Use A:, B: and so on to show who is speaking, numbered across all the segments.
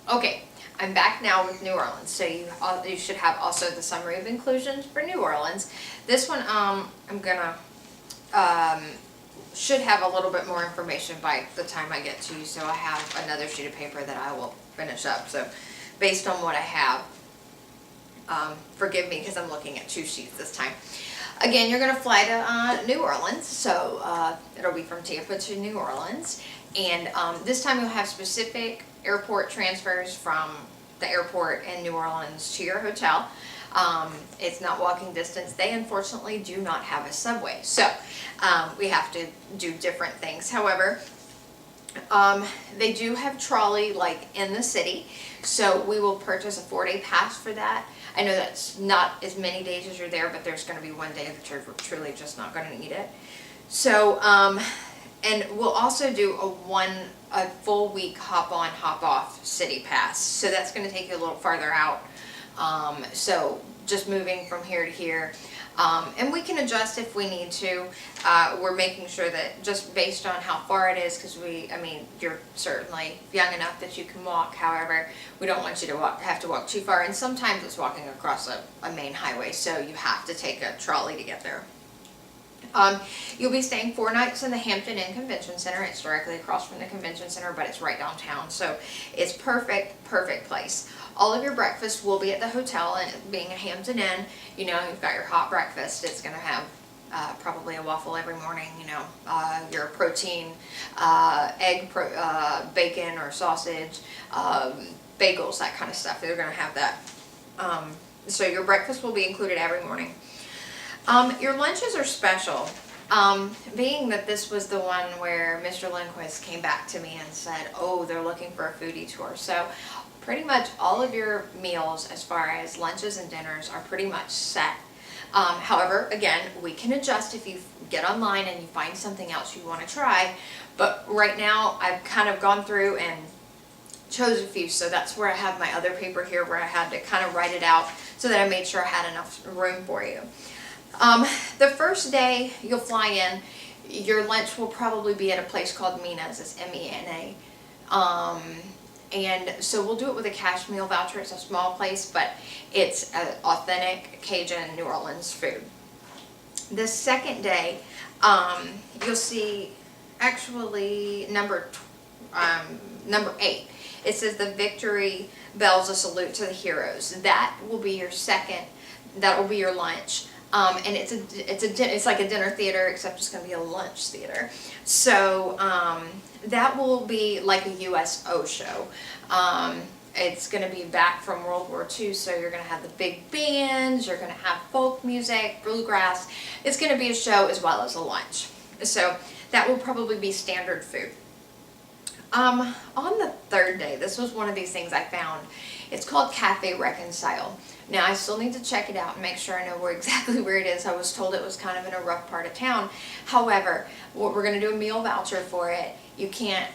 A: Okay, I'm back now with New Orleans. So you should have also the summary of inclusions for New Orleans. This one, I'm gonna um, should have a little bit more information by the time I get to you. So I have another sheet of paper that I will finish up. So based on what I have, forgive me because I'm looking at two sheets this time. Again, you're going to fly to New Orleans, so it'll be from Tampa to New Orleans. And this time you'll have specific airport transfers from the airport in New Orleans to your hotel. It's not walking distance. They unfortunately do not have a subway, so we have to do different things. However, they do have trolley like in the city, so we will purchase a 4-day pass for that. I know that's not as many days as you're there, but there's going to be one day that you're truly just not going to need it. So, and we'll also do a full week hop on, hop off city pass. So that's going to take you a little farther out. So just moving from here to here. And we can adjust if we need to. We're making sure that just based on how far it is, because you're certainly young enough that you can walk. However, we don't want you to have to walk too far. And sometimes it's walking across a main highway, so you have to take a trolley to get there. You'll be staying 4 nights in the Hampton Inn Convention Center. It's directly across from the convention center, but it's right downtown, so it's perfect place. All of your breakfast will be at the hotel, and being a Hampton Inn, you've got your hot breakfast. It's going to have probably a waffle every morning, your protein, egg, bacon or sausage, bagels, that kind of stuff. They're going to have that. So your breakfast will be included every morning. Your lunches are special. Being that this was the one where Mr. Lindquist came back to me and said, oh, they're looking for a foodie tour. So pretty much all of your meals as far as lunches and dinners are pretty much set. However, again, we can adjust if you get online and you find something else you want to try. But right now I've kind of gone through and chose a few. So that's where I have my other paper here where I had to kind of write it out so that I made sure I had enough room for you. The first day you'll fly in, your lunch will probably be at a place called Mina's. It's M-E-N-A. And so we'll do it with a cash meal voucher. It's a small place, but it's authentic Cajun New Orleans food. The second day, you'll see actually number 8. It says the Victory Bells, a salute to the heroes. That will be your second. That will be your lunch. And it's like a dinner theater, except it's going to be a lunch theater. So that will be like a USO show. It's going to be back from World War II, so you're going to have the big bands, you're going to have folk music, bluegrass. It's going to be a show as well as a lunch. So that will probably be standard food. On the third day, this was one of these things I found. It's called Cafe Reconcile. Now, I still need to check it out and make sure I know exactly where it is. I was told it was kind of in a rough part of town. However, we're going to do a meal voucher for it. You can't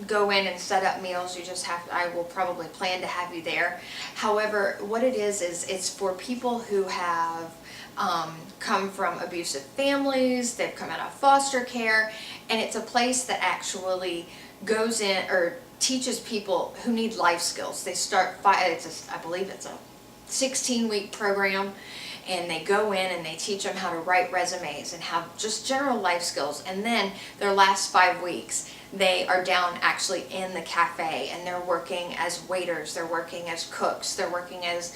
A: go in and set up meals. You just have to, I will probably plan to have you there. However, what it is it's for people who have come from abusive families. They've come out of foster care, and it's a place that actually goes in or teaches people who need life skills. They start, I believe it's a 16-week program, and they go in and they teach them how to write resumes and have just general life skills. And then their last 5 weeks, they are down actually in the cafe, and they're working as waiters, they're working as cooks, they're working as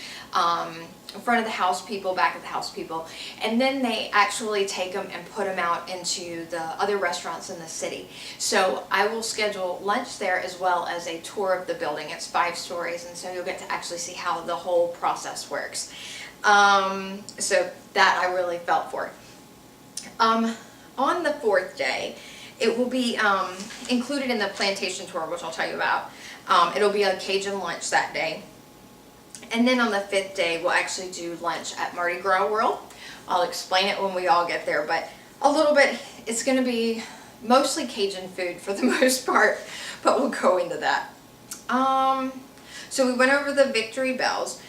A: front of the house people, back of the house people, and then they actually take them and put them out into the other restaurants in the city. So I will schedule lunch there as well as a tour of the building. It's 5 stories, and so you'll get to actually see how the whole process works. So that I really felt for. On the 4th day, it will be included in the plantation tour, which I'll tell you about. It'll be a Cajun lunch that day. And then on the 5th day, we'll actually do lunch at Mardi Gras World. I'll explain it when we all get there, but a little bit, it's going to be mostly Cajun food for the most part, but we'll go into that. So we went over the Victory Bells.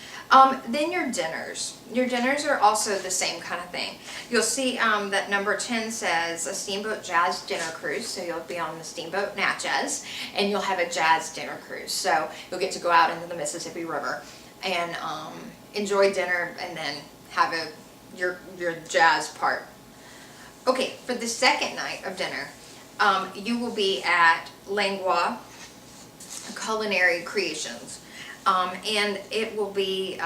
A: Then your dinners. Your dinners are also the same kind of thing. You'll see that number 10 says a Steamboat Jazz Dinner Cruise. So you'll be on the Steamboat Natchez, and you'll have a jazz dinner cruise. So you'll get to go out into the Mississippi River and enjoy dinner, and then have your jazz part. Okay, for the second night of dinner, you will be at Langlois Culinary Creations. And it will be,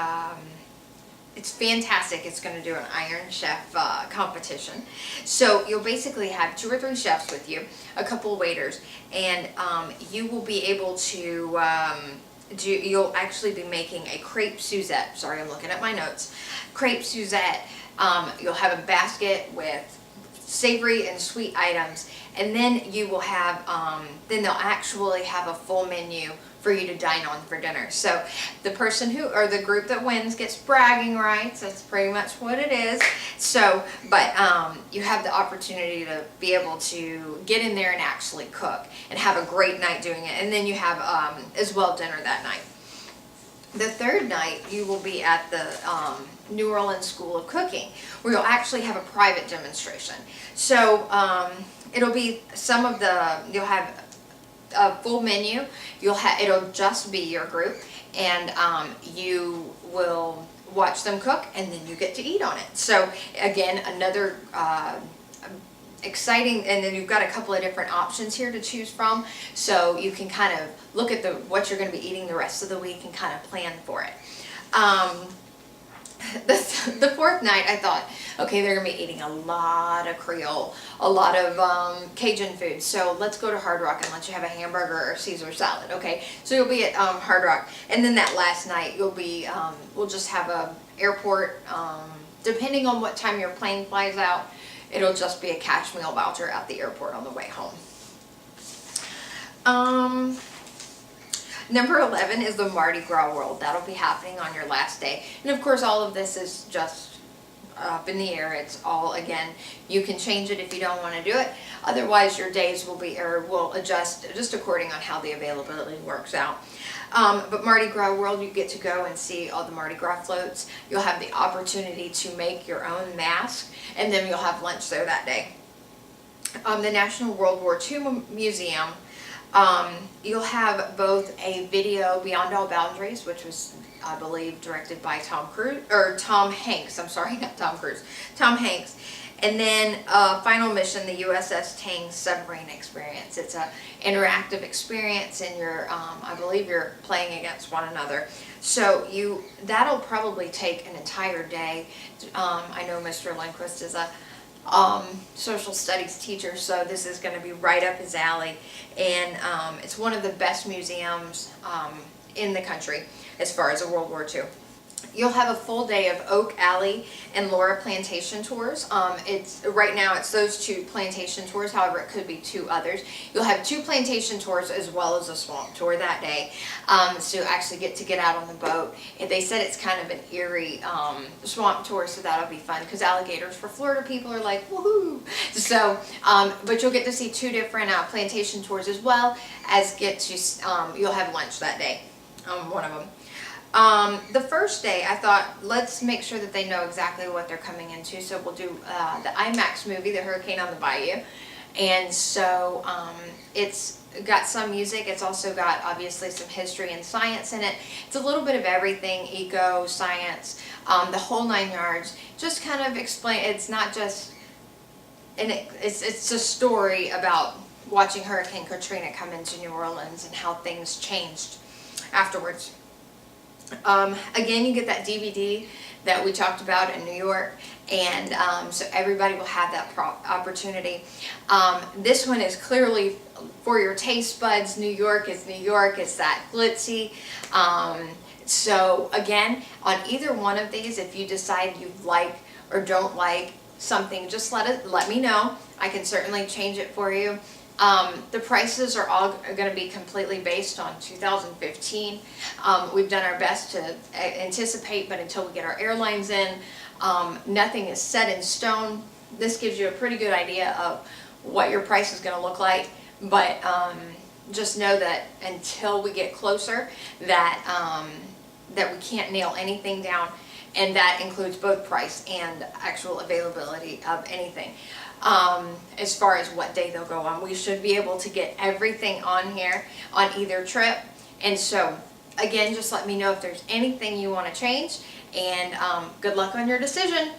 A: it's fantastic. It's going to do an Iron Chef competition. So you'll basically have 2 or 3 chefs with you, a couple of waiters, and you will be able to you'll actually be making a crepe Suzette. Sorry, I'm looking at my notes. Crepe Suzette. You'll have a basket with savory and sweet items, and then you will have, then they'll actually have a full menu for you to dine on for dinner. So the person who, or the group that wins, gets bragging rights. That's pretty much what it is. So, but you have the opportunity to be able to get in there and actually cook and have a great night doing it. And then you have as well dinner that night. The third night, you will be at the New Orleans School of Cooking, where you'll actually have a private demonstration. So it'll be some of the, you'll have a full menu. It'll just be your group, and you will watch them cook, and then you get to eat on it. So again, another exciting, and then you've got a couple of different options here to choose from, so you can kind of look at what you're going to be eating the rest of the week and kind of plan for it. The fourth night, I thought, okay, they're going to be eating a lot of Creole, a lot of Cajun food, so let's go to Hard Rock and let you have a hamburger or Caesar salad. Okay, so you'll be at Hard Rock, and then that last night you'll be, we'll just have a airport, depending on what time your plane flies out, it'll just be a cash meal voucher at the airport on the way home. Number 11 is the Mardi Gras World. That'll be happening on your last day. And of course, all of this is just up in the air. It's all, again, you can change it if you don't want to do it. Otherwise, your days will be, or will adjust just according on how the availability works out. But Mardi Gras World, you get to go and see all the Mardi Gras floats. You'll have the opportunity to make your own mask, and then you'll have lunch there that day. The National World War II Museum, you'll have both a video, Beyond All Boundaries, which was, I believe, directed by Tom Hanks. I'm sorry, not Tom Cruise. Tom Hanks. And then Final Mission, the USS Tang Submarine Experience. It's an interactive experience, and you're, I believe you're playing against one another. So that'll probably take an entire day. I know Mr. Lindquist is a social studies teacher, so this is going to be right up his alley, and it's one of the best museums in the country as far as a World War II. You'll have a full day of Oak Alley and Laura Plantation tours. Right now it's those 2 plantation tours, however it could be 2 others. You'll have 2 plantation tours as well as a swamp tour that day. So you actually get to get out on the boat. And they said it's kind of an eerie swamp tour, so that'll be fun because alligators for Florida people are like, woohoo! So, but you'll get to see 2 different plantation tours as well as you'll have lunch that day, one of them. The first day, I thought, let's make sure that they know exactly what they're coming into. So we'll do the IMAX movie, The Hurricane on the Bayou. And so it's got some music. It's also got, obviously, some history and science in it. It's a little bit of everything, eco, science, the whole 9 yards. Just kind of explain, it's not just, and it's a story about watching Hurricane Katrina come into New Orleans and how things changed afterwards. Again, you get that DVD that we talked about in New York, and so everybody will have that opportunity. This one is clearly for your taste buds. New York is New York. It's that glitzy. So again, on either one of these, if you decide you like or don't like something, just let me know. I can certainly change it for you. The prices are all going to be completely based on 2015. We've done our best to anticipate, but until we get our airlines in, nothing is set in stone. This gives you a pretty good idea of what your price is going to look like, but just know that until we get closer, that that we can't nail anything down, and that includes both price and actual availability of anything. As far as what day they'll go on, we should be able to get everything on here on either trip. And so, again, just let me know if there's anything you want to change, and good luck on your decision.